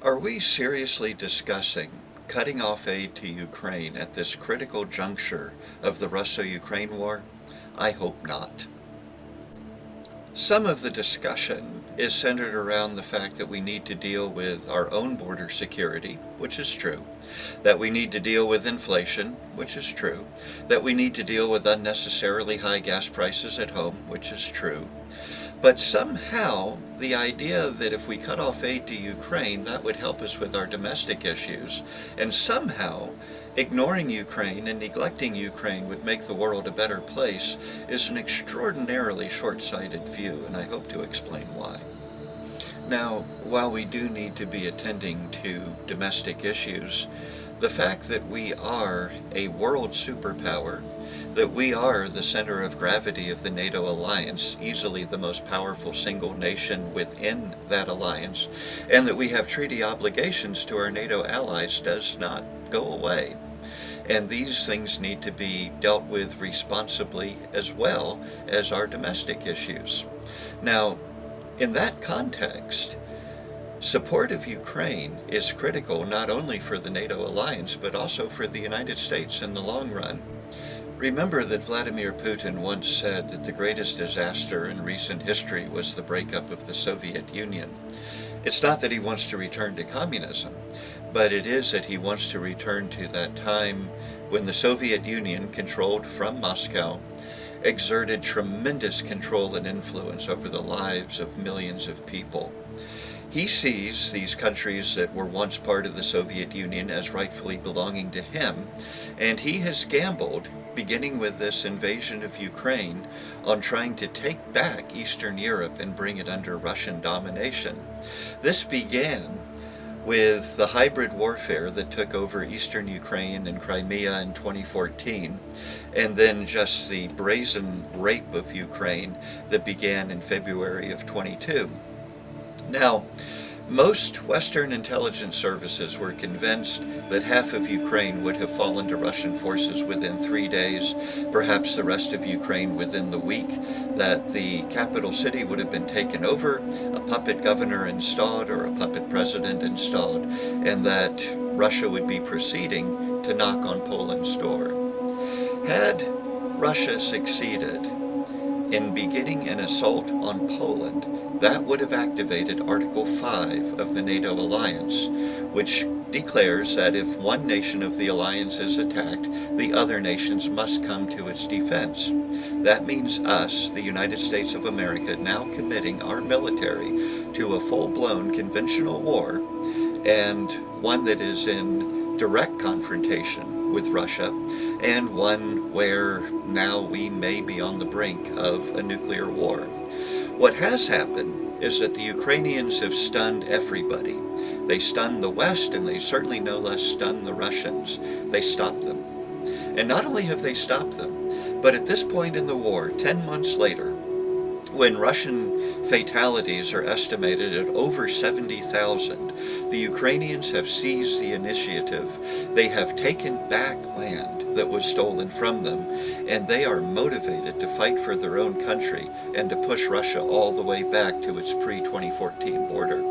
Are we seriously discussing cutting off aid to Ukraine at this critical juncture of the Russia-Ukraine war? I hope not. Some of the discussion is centered around the fact that we need to deal with our own border security, which is true, that we need to deal with inflation, which is true, that we need to deal with unnecessarily high gas prices at home, which is true. But somehow, the idea that if we cut off aid to Ukraine, that would help us with our domestic issues, and somehow ignoring Ukraine and neglecting Ukraine would make the world a better place, is an extraordinarily short-sighted view, and I hope to explain why. Now, while we do need to be attending to domestic issues, the fact that we are a world superpower, that we are the center of gravity of the NATO alliance, easily the most powerful single nation within that alliance, and that we have treaty obligations to our NATO allies does not go away. And these things need to be dealt with responsibly as well as our domestic issues. Now, in that context, support of Ukraine is critical not only for the NATO alliance, but also for the United States in the long run. Remember that Vladimir Putin once said that the greatest disaster in recent history was the breakup of the Soviet Union. It's not that he wants to return to communism, but it is that he wants to return to that time when the Soviet Union, controlled from Moscow, exerted tremendous control and influence over the lives of millions of people. He sees these countries that were once part of the Soviet Union as rightfully belonging to him, and he has gambled, beginning with this invasion of Ukraine, on trying to take back Eastern Europe and bring it under Russian domination. This began with the hybrid warfare that took over eastern Ukraine and Crimea in 2014, and then just the brazen rape of Ukraine that began in February of 22. Now, most Western intelligence services were convinced that half of Ukraine would have fallen to Russian forces within 3 days, perhaps the rest of Ukraine within the week, that the capital city would have been taken over, a puppet governor installed or a puppet president installed, and that Russia would be proceeding to knock on Poland's door. Had Russia succeeded in beginning an assault on Poland, that would have activated Article 5 of the NATO alliance, which declares that if one nation of the alliance is attacked, the other nations must come to its defense. That means us, the United States of America, now committing our military to a full-blown conventional war, and one that is in direct confrontation with Russia, and one where now we may be on the brink of a nuclear war. What has happened is that the Ukrainians have stunned everybody. They stunned the West, and they certainly no less stunned the Russians. They stopped them. And not only have they stopped them, but at this point in the war, 10 months later, when Russian fatalities are estimated at over 70,000, the Ukrainians have seized the initiative. They have taken back land that was stolen from them, and they are motivated to fight for their own country and to push Russia all the way back to its pre-2014 border.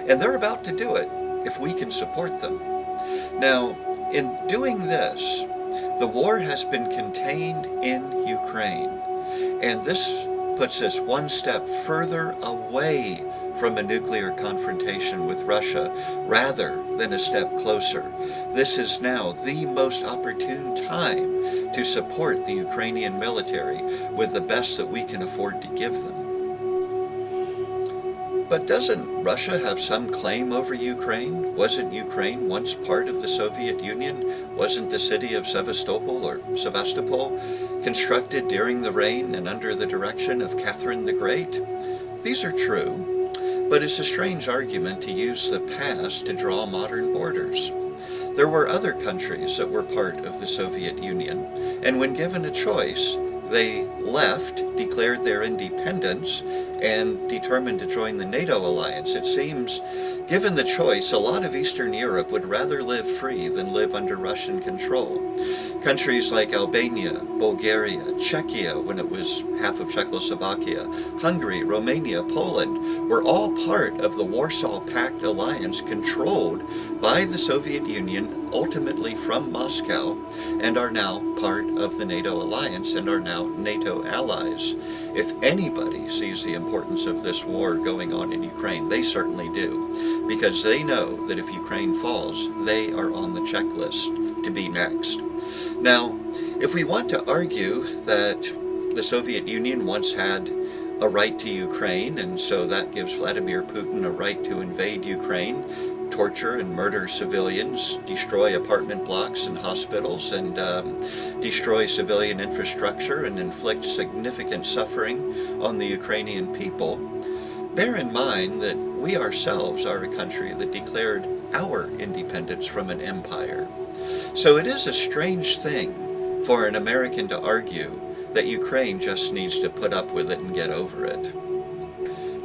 And they're about to do it if we can support them. Now, in doing this, the war has been contained in Ukraine, and this puts us one step further away from a nuclear confrontation with Russia rather than a step closer. This is now the most opportune time to support the Ukrainian military with the best that we can afford to give them. But doesn't Russia have some claim over Ukraine? Wasn't Ukraine once part of the Soviet Union? Wasn't the city of Sevastopol or Sevastopol constructed during the reign and under the direction of Catherine the Great? These are true, but it's a strange argument to use the past to draw modern borders. There were other countries that were part of the Soviet Union, and when given a choice, they left, declared their independence, and determined to join the NATO alliance. It seems, given the choice, a lot of Eastern Europe would rather live free than live under Russian control. Countries like Albania, Bulgaria, Czechia, when it was half of Czechoslovakia, Hungary, Romania, Poland, were all part of the Warsaw Pact alliance controlled by the Soviet Union, ultimately from Moscow, and are now part of the NATO alliance and are now NATO allies. If anybody sees the importance of this war going on in Ukraine, they certainly do, because they know that if Ukraine falls, they are on the checklist to be next. Now, if we want to argue that the Soviet Union once had a right to Ukraine, and so that gives Vladimir Putin a right to invade Ukraine, torture and murder civilians, destroy apartment blocks and hospitals, and destroy civilian infrastructure and inflict significant suffering on the Ukrainian people, bear in mind that we ourselves are a country that declared our independence from an empire. So it is a strange thing for an American to argue that Ukraine just needs to put up with it and get over it.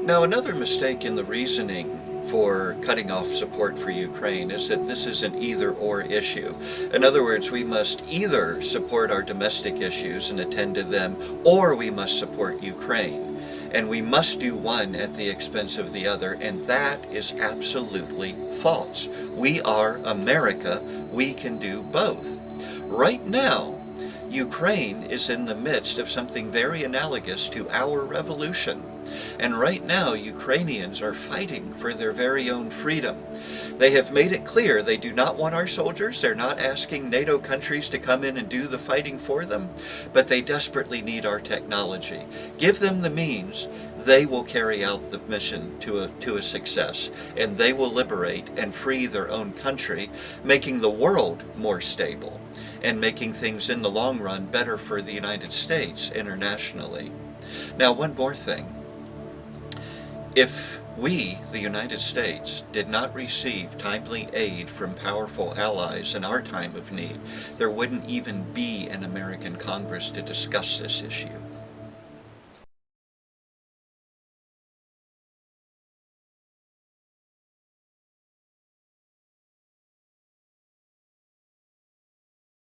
Now, another mistake in the reasoning for cutting off support for Ukraine is that this is an either-or issue. In other words, we must either support our domestic issues and attend to them, or we must support Ukraine. And we must do one at the expense of the other, and that is absolutely false. We are America. We can do both. Right now, Ukraine is in the midst of something very analogous to our revolution. And right now, Ukrainians are fighting for their very own freedom. They have made it clear they do not want our soldiers. They're not asking NATO countries to come in and do the fighting for them, but they desperately need our technology. Give them the means, they will carry out the mission to a success, and they will liberate and free their own country, making the world more stable and making things in the long run better for the United States internationally. Now, one more thing. If we, the United States, did not receive timely aid from powerful allies in our time of need, there wouldn't even be an American Congress to discuss this issue.